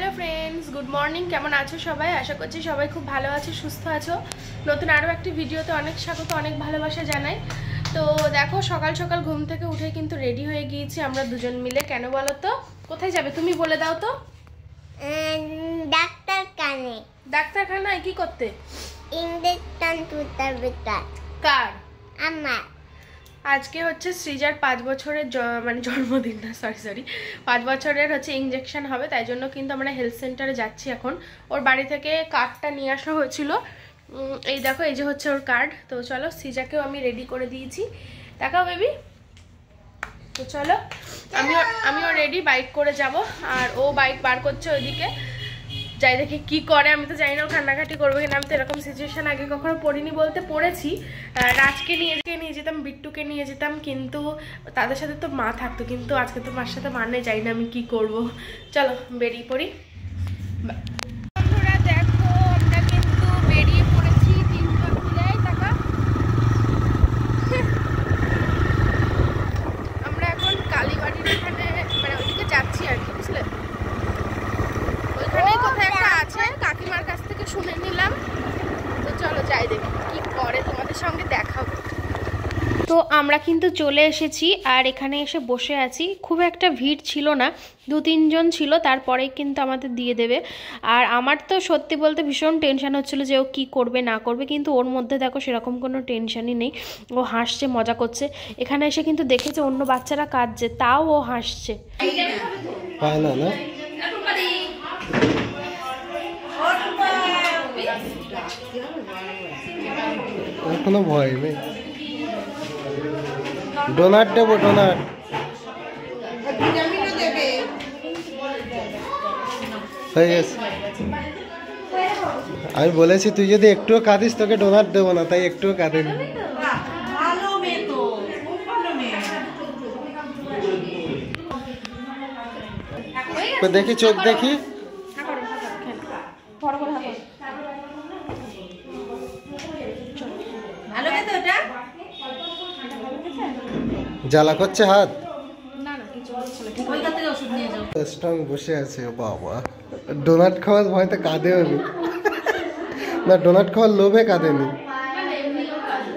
Hello friends good morning केमन आछो सबाई आशा करছি সবাই খুব ভালো আছো সুস্থ আছো নতুন আরো একটি ভিডিওতে অনেক স্বাগত অনেক ভালোবাসা জানাই। তো দেখো সকাল সকাল ঘুম থেকে উঠে কিন্তু রেডি হয়ে গিয়েছি আমরা দুজন মিলে। কেন বলো তো, কোথায় যাবে তুমি বলে দাও তো? ডাক্তারখানায়। ডাক্তারখানায় কি করতে? ইনজেকশন তুলতে হবে। কার? আমার। আজকে হচ্ছে সৃজার 5 বছরের মানে জন্মদিন না, সরি 5 বছরের হচ্ছে ইনজেকশন হবে, তাই জন্য কিন্তু আমরা হেলথ সেন্টারে যাচ্ছি এখন। ওর বাড়ি থেকে কার্ডটা নিয়ে আসা হয়েছিল, এই দেখো এই যে হচ্ছে ওর কার্ড। তো চলো সৃজাকেও আমি রেডি করে দিয়েছি, দেখাও বেবি। তো চলো আমিও রেডি, বাইক করে যাব আর ও বাইক বার করছে ওইদিকে, যাই দেখি কি করে। আমি তো জানি না ও কান্নাকাটি করবে কিনা, আমি তো এরকম সিচুয়েশন আগে কখনো পড়িনি, বলতে পড়েছি। রাজকে নিয়ে যেতাম, বিট্টুকে নিয়ে যেতাম, কিন্তু তাদের সাথে তো মা থাকতো, কিন্তু আজকে তো মার সাথে মা নেই, জানি না আমি কি করব। চলো বেরিয়ে পড়ি। বন্ধুরা দেখো আমরা কিন্তু বেরিয়ে পড়েছি তিনজন মিলে। টাকা আমরা এখন কালীবাড়ির এখানে মানে ওইদিকে যাচ্ছি আর কি, বুঝলে? ওইখানেই কোথায় একটা আছে, কাকিমার কাছ থেকে শুনে নিলাম। তো চলো যাই দেখি কি করে, তোমাদের সঙ্গে দেখাবো। তো আমরা কিন্তু চলে এসেছি আর এখানে এসে বসে আছি। খুব একটা ভিড় ছিল না, 2-3 জন ছিল, তারপরেই কিন্তু আমাদের দিয়ে দেবে। আর আমার তো সত্যি বলতে ভীষণ টেনশন হচ্ছিল যে ও কী করবে না করবে, কিন্তু ওর মধ্যে দেখো সেরকম কোনো টেনশনই নেই। ও হাসছে, মজা করছে। এখানে এসে কিন্তু দেখেছে অন্য বাচ্চারা কাঁদছে, তাও ও হাসছে। এখনো ভয় নেই। ডোনাট দেবো, ডোনাট হয়ে গেছে। আমি বলেছি তুই যদি একটুও কাঁদিস তোকে ডোনাট দেবো না, তাই একটুও কাঁদেনি। দেখি চোখ দেখি, জ্বালা করছে হাত, স্ট্রং বসে আছে। বাবা ডোনাট খাওয়ার ভয়তে কাঁদেও নি না, ডোনাট খাওয়ার লোভে কাঁদেনি,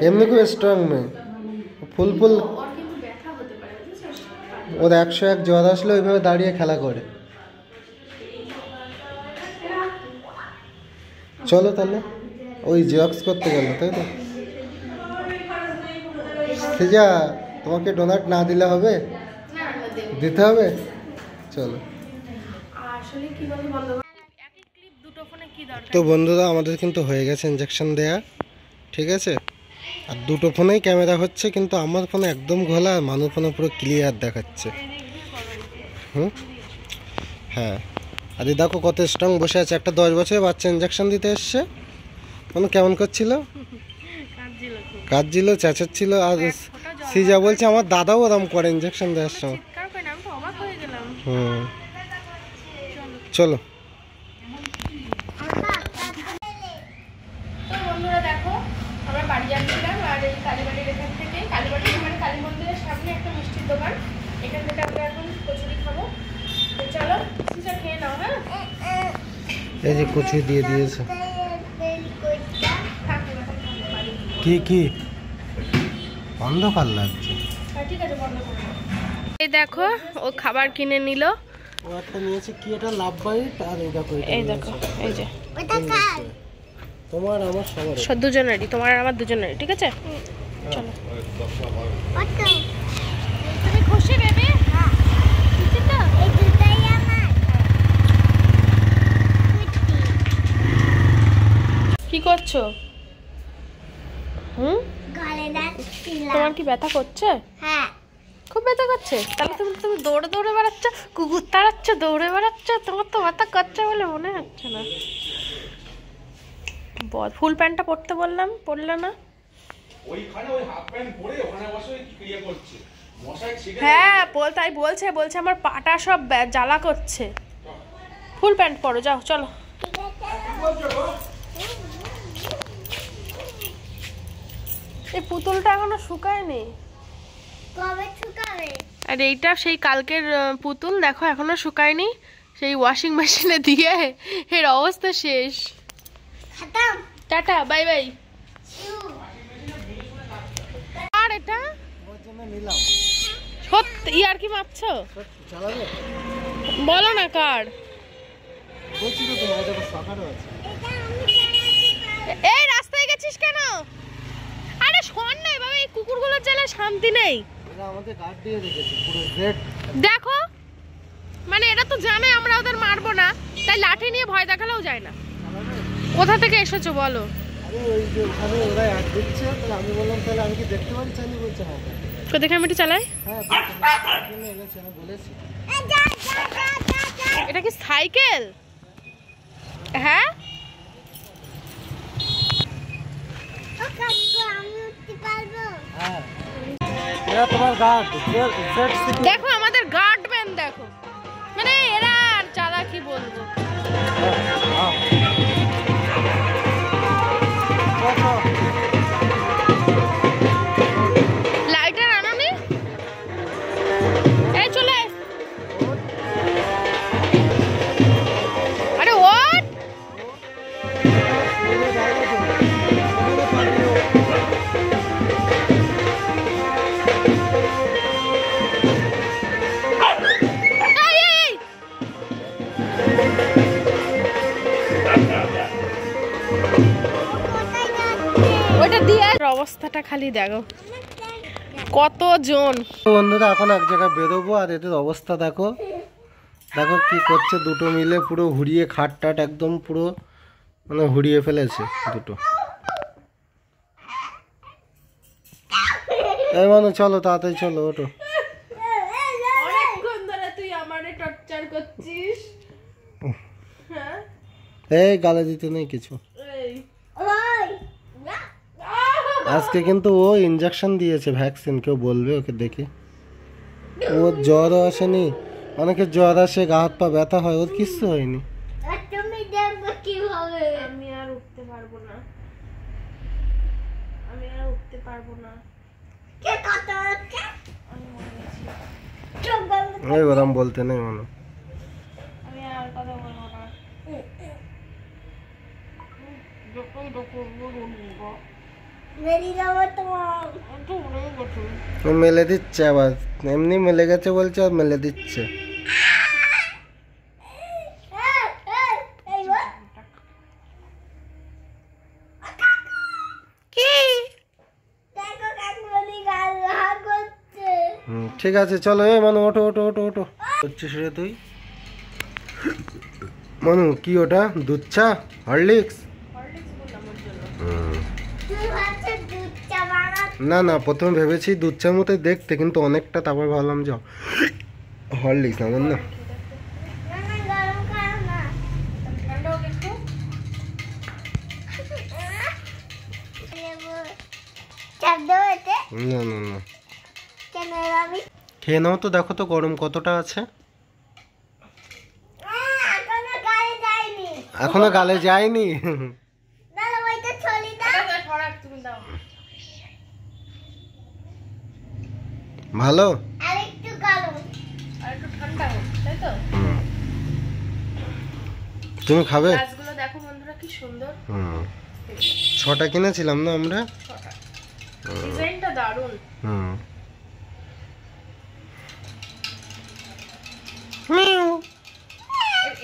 এমনি খুব স্ট্রং মেয়ে। ফুল ওর 101 জ্বর আসলে ওইভাবে দাঁড়িয়ে খেলা করে। চলো তাহলে ওই জেরক্স করতে গেল, তাই তো? সৃজা তোমাকে ডোনাট না দিলে হবে, দিতে হবে। চলো তো বন্ধুরা, আমাদের কিন্তু হয়ে গেছে ইনজেকশন দেয়া, ঠিক আছে? আর দুটো ফোনেই ক্যামেরা হচ্ছে, কিন্তু আমার ফোনে একদম ঘোলা, আর মানুষ ফোনে পুরো ক্লিয়ার দেখাচ্ছে। হ্যাঁ, আর দেখো কত স্ট্রং বসে আছে। একটা 10 বছরের বাচ্চা ইনজেকশন দিতে এসছে, মানে কেমন করছিল, কাঁদছিল, চেঁচাচ্ছিল। আর সৃজা বলছে আমার দাদাও ওরম করে ইনজেকশন দেওয়ার সময়। চলো বন্ধুরা দেখো আমরা বাড়ি যাচ্ছিলাম, আর এই কালীবাড়ির এখান থেকে, কালীবাড়ির মানে কালী মন্দিরের সামনে একটা মিষ্টির দোকান, এখান থেকে আমরা এখন কচুরি খাবো। তো চলো সিজা খেয়ে নাও। হ্যাঁ, এই যে কচুরি দিয়ে দিয়েছে। কি অন্ধকার লাগছে। ঠিক আছে, বন্ধ করে দাও। এই দেখো ও খাবার কিনে নিল। ও একটা নিয়েছে কি, এটা লাভ বাইট, আর এই দেখো এই দেখো এই যে তোমার আমার সবার দুজনেরই, তোমার আর আমার দুজনেরই, ঠিক আছে? চলো তুমি খুশি বেবি? হ্যাঁ খুশি তো। এই দুটাই আমার। কি করছো? তোমার কি ব্যথা করছে? হ্যাঁ খুব ব্যথা করছে। তাহলে তুমি দৌড়ে দৌড়ে বেড়াচ্ছ, কুকুর তাড়াচ্ছ, দৌড়ে বেড়াচ্ছ, তোমার তো ব্যথা করছে বলে মনে হচ্ছে না। ফুল প্যান্টটা পরতে বললাম, পরলে না। হ্যাঁ তাই বলছে আমার পাটা সব জ্বালা করছে। ফুল প্যান্ট পরো, যাও চলো। এই পুতুলটা এখনো শুকায়নি। কবে শুকাবে? আর এইটা সেই কালকের পুতুল, দেখো এখনো শুকায়নি। সেই ওয়াশিং মেশিনে দিয়ে এর অবস্থা শেষ। খতম। Tata, bye by. আর এটা সত্যি ইয়ার কি মাপছো? বলো না কার। এই রাস্তায় গেছিস কেন? আরে শোন না, এভাবে এই কুকুরগুলোর জ্বালা শান্তি নেই। দেখো মানে এরা তো জানে আমরা ওদের মারবো না, তাই লাঠি নিয়ে ভয় দেখালেও যায় না। কোথা থেকে এসেছো বলো? দেখে আমি একটু চালাই। এটা কি সাইকেল? হ্যাঁ দেখো আমাদের গার্ডম্যান, দেখো মানে এরা আর চালা কি বলবো। লাইটার আনোনি? এই চলে, আরে ওঠ। অবস্থাটা খালি দেখো কতজন। বন্ধুরা এখন এক জায়গায় বেরোবো, আর এদের অবস্থা দেখো, দেখো কি করছে দুটো মিলে, পুরো হুড়িয়ে খাট টাট একদম পুরো মানে হুড়িয়ে ফেলেছে দুটো। এই মানে চলো তাড়াতাড়ি চলো, ওঠো। অনেকক্ষণ ধরে তুই আমারে টর্চার করছিস। হ্যাঁ এই গালে দিতে নেই কিছু। আজকে কিন্তু ও ইনজেকশন দিয়েছে, ভ্যাকসিন, কেউ বলবে ওকে দেখে। ওর জ্বরও আসেনি, অনেকের জ্বর আসে, গা হাত পা ব্যথা হয়, ওর কিচ্ছু হয়নি। তুমি দেখবে কি হবে। আমি আর উঠতে পারবো না, আমি আর উঠতে পারবো না। কে কত হচ্ছে? এই ওরম বলতে নেই মনে। আমি আর কথা বলবো না। মেলে দিচ্ছে আবার, এমনি মেলে গেছে বলছে আর মেলে দিচ্ছে। ঠিক আছে চলো, এই মানু ওঠো ওঠো ওঠো ওঠো। হচ্ছিস রে তুই মানু? কি ওটা? দুধ চা, হরলিক্স? না না, প্রথমে ভেবেছি দুধ চার মতো দেখতে, কিন্তু অনেকটা, তারপর ভাবলাম যে হরলিক্স না, না না না না, খেয়ে নাও তো, দেখো তো গরম কতটা আছে। এখনো গালে যায়নি। ভালো, তুমি খাবে? দেখো বন্ধুরা কি সুন্দর। 6টা কিনেছিলাম না আমরা। ডিজাইনটা দারুণ।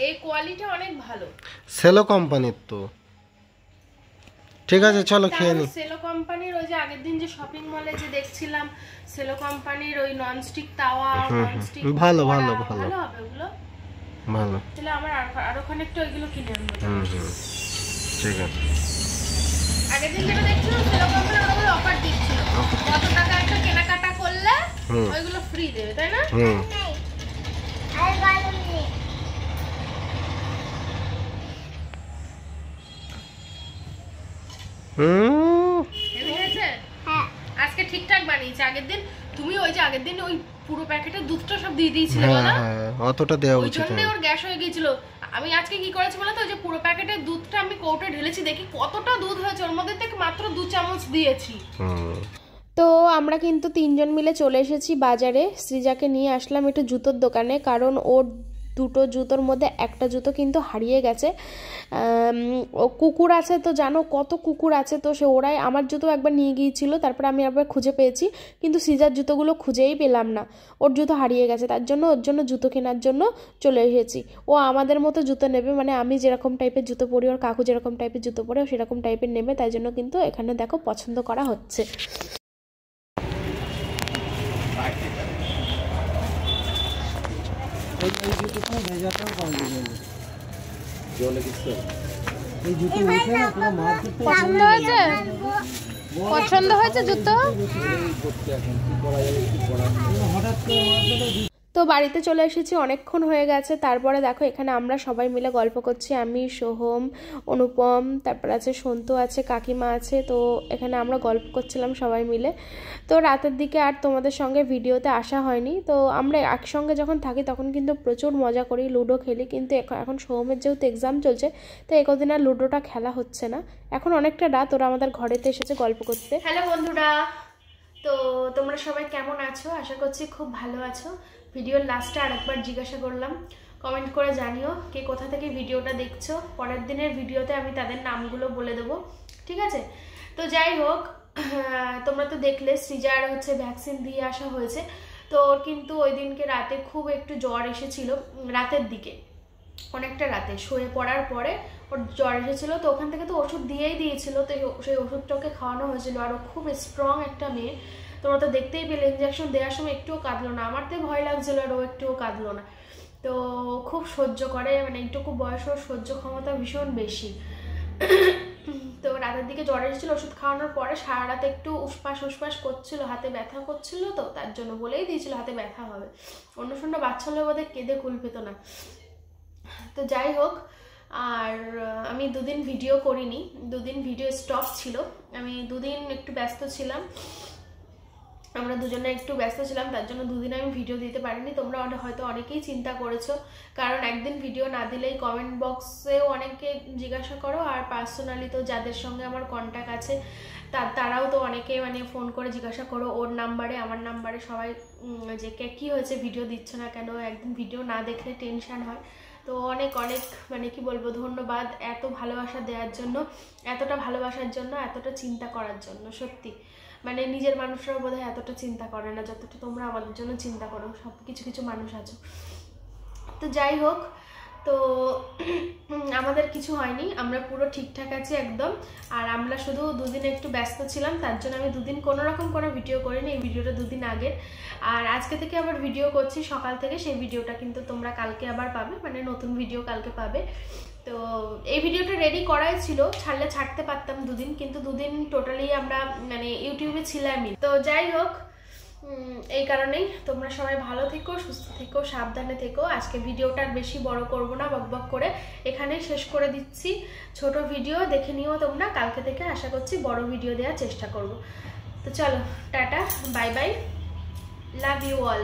এই কোয়ালিটি অনেক ভালো, সেলো কোম্পানির তো। ঠিক আছে চলো খেয়ে নি। সেলো কোম্পানির ওই যে আগের দিন যে শপিং মলে যে দেখছিলাম, সেলো কোম্পানির ওই ননস্টিক তাওয়া, ননস্টিক ভালো ভালো ভালো ভালো হবে ওগুলো, ভালো। তাহলে আমার আরো খানিকটা ওইগুলো কিনে আনবো। ঠিক আছে। আগের দিন যেটা দেখছিলাম সেলো কোম্পানির ওগুলো অফার দিচ্ছিল, কত টাকা একটা কেনাকাটা করলে ওইগুলো ফ্রি দেবে, তাই না? আজকে ঠিকঠাক বানিয়েছে। আগের দিন তুমি ওই যে আগের দিন ওই পুরো প্যাকেটের দুধটা সব দিয়ে দিয়েছিলে বলো, অতটা দেওয়া উচিত না, ওই জন্য ওর গ্যাস হয়ে গিয়েছিল। আমি আজকে কি করেছি বলো তো, ওই যে পুরো প্যাকেটের দুধটা আমি কৌটো ঢেলেছি, দেখি কতটা দুধ হয়েছে, ওর মধ্যে থেকে মাত্র 2 চামচ দিয়েছি। তো আমরা কিন্তু 3জন মিলে চলে এসেছি বাজারে। সৃজাকে নিয়ে আসলাম একটু জুতোর দোকানে, কারণ ওর দুটো জুতোর মধ্যে একটা জুতো কিন্তু হারিয়ে গেছে। কুকুর আছে তো জানো কত কুকুর আছে, তো সে ওরাই আমার জুতো একবার নিয়ে গিয়েছিল, তারপরে আমি একবার খুঁজে পেয়েছি, কিন্তু সিজার জুতোগুলো খুঁজেই পেলাম না, ওর জুতো হারিয়ে গেছে। তার জন্য ওর জন্য জুতো কেনার জন্য চলে এসেছি। ও আমাদের মতো জুতো নেবে, মানে আমি যেরকম টাইপের জুতো পরি, ওর কাকু যেরকম টাইপের জুতো পরে ও সেরকম টাইপের নেবে, তাই জন্য কিন্তু এখানে দেখো পছন্দ করা হচ্ছে। পছন্দ হয়েছে জুতো? তো বাড়িতে চলে এসেছি, অনেকক্ষণ হয়ে গেছে। তারপরে দেখো এখানে আমরা সবাই মিলে গল্প করছি, আমি, সোহম, অনুপম, তারপর আছে সন্তু আছে, কাকিমা আছে। তো এখানে আমরা গল্প করছিলাম সবাই মিলে। তো রাতের দিকে আর তোমাদের সঙ্গে ভিডিওতে আসা হয়নি। তো আমরা একসঙ্গে যখন থাকি তখন কিন্তু প্রচুর মজা করি, লুডো খেলি, কিন্তু এখন সোহমের যেহেতু এক্সাম চলছে তো একদিন আর লুডোটা খেলা হচ্ছে না। এখন অনেকটা রাত, ওরা আমাদের ঘরেতে এসেছে গল্প করতে। হ্যালো বন্ধুরা, তো তোমরা সবাই কেমন আছো? আশা করছি খুব ভালো আছো। ভিডিওর লাস্টে আরেকবার জিজ্ঞাসা করলাম, কমেন্ট করে জানিও কে কোথা থেকে ভিডিওটা দেখছো। পরের দিনের ভিডিওতে আমি তাদের নামগুলো বলে দেবো, ঠিক আছে? তো যাই হোক, তোমরা তো দেখলে সৃজার হচ্ছে ভ্যাকসিন দিয়ে আসা হয়েছে। তো ওর কিন্তু ওই দিনকে রাতে খুব একটু জ্বর এসেছিল, রাতের দিকে অনেকটা রাতে শুয়ে পড়ার পরে ওর জ্বর এসেছিলো। তো ওখান থেকে তো ওষুধ দিয়েই দিয়েছিল, তো সেই ওষুধটাকে খাওয়ানো হয়েছিল। আর ও খুব স্ট্রং একটা মেয়ে, তোমরা তো দেখতেই পেলে ইঞ্জেকশন দেওয়ার সময় একটুও কাঁদলো না। আমার তো ভয় লাগছিল, আর ও একটুও কাঁদলো না। তো খুব সহ্য করে, মানে এইটুকু বয়স ওর সহ্য ক্ষমতা ভীষণ বেশি। তো রাতের দিকে জ্বর এসেছিল, ওষুধ খাওয়ানোর পরে সারা রাতে একটু উসপাস করছিল, হাতে ব্যথা করছিল, তো তার জন্য বলেই দিয়েছিল হাতে ব্যথা হবে। অন্য শূন্য বাচ্চা হলে বোধহয় কেঁদে কুল পেত না। তো যাই হোক, আর আমি দুদিন ভিডিও করিনি, দুদিন ভিডিও স্টপ ছিল। আমি দুদিন একটু ব্যস্ত ছিলাম, আমরা দুজনে একটু ব্যস্ত ছিলাম, তার জন্য দুদিন আমি ভিডিও দিতে পারিনি। তোমরা হয়তো অনেকেই চিন্তা করেছো, কারণ একদিন ভিডিও না দিলেই কমেন্ট বক্সেও অনেকে জিজ্ঞাসা করো, আর পার্সোনালি তো যাদের সঙ্গে আমার কন্ট্যাক্ট আছে তারাও তো অনেকে মানে ফোন করে জিজ্ঞাসা করো ওর নাম্বারে, আমার নাম্বারে, সবাই যে কী হয়েছে ভিডিও দিচ্ছ না কেন, একদিন ভিডিও না দেখলে টেনশান হয়। তো অনেক অনেক মানে কি বলবো, ধন্যবাদ এত ভালোবাসা দেওয়ার জন্য, এতটা ভালোবাসার জন্য, এতটা চিন্তা করার জন্য। সত্যি মানে নিজের মানুষরাও বোধহয় এতটা চিন্তা করে না যতটা তোমরা আমাদের জন্য চিন্তা করো, সব কিছু মানুষ আছো। তো যাই হোক, তো আমাদের কিছু হয়নি, আমরা পুরো ঠিকঠাক আছি একদম। আর আমরা শুধু দুদিন একটু ব্যস্ত ছিলাম, তার জন্য আমি দুদিন কোনোরকম কোনো ভিডিও করিনি। এই ভিডিওটা দুদিন আগের, আর আজকে থেকে আবার ভিডিও করছি সকাল থেকে। সেই ভিডিওটা কিন্তু তোমরা কালকে আবার পাবে, মানে নতুন ভিডিও কালকে পাবে। তো এই ভিডিওটা রেডি করাই ছিল, ছাড়লে ছাড়তে পারতাম দুদিন, কিন্তু দুদিন টোটালি আমরা মানে ইউটিউবে ছিলামই। তো যাই হোক, এই কারণেই তোমরা সবাই ভালো থেকো, সুস্থ থেকো, সাবধানে থেকো। আজকে ভিডিওটা আর বেশি বড় করব না, বকবক করে এখানেই শেষ করে দিচ্ছি। ছোট ভিডিও দেখে নিও তোমরা, কালকে থেকে আশা করছি বড় ভিডিও দেওয়ার চেষ্টা করব। তো চলো, tata, bye bye, love you all.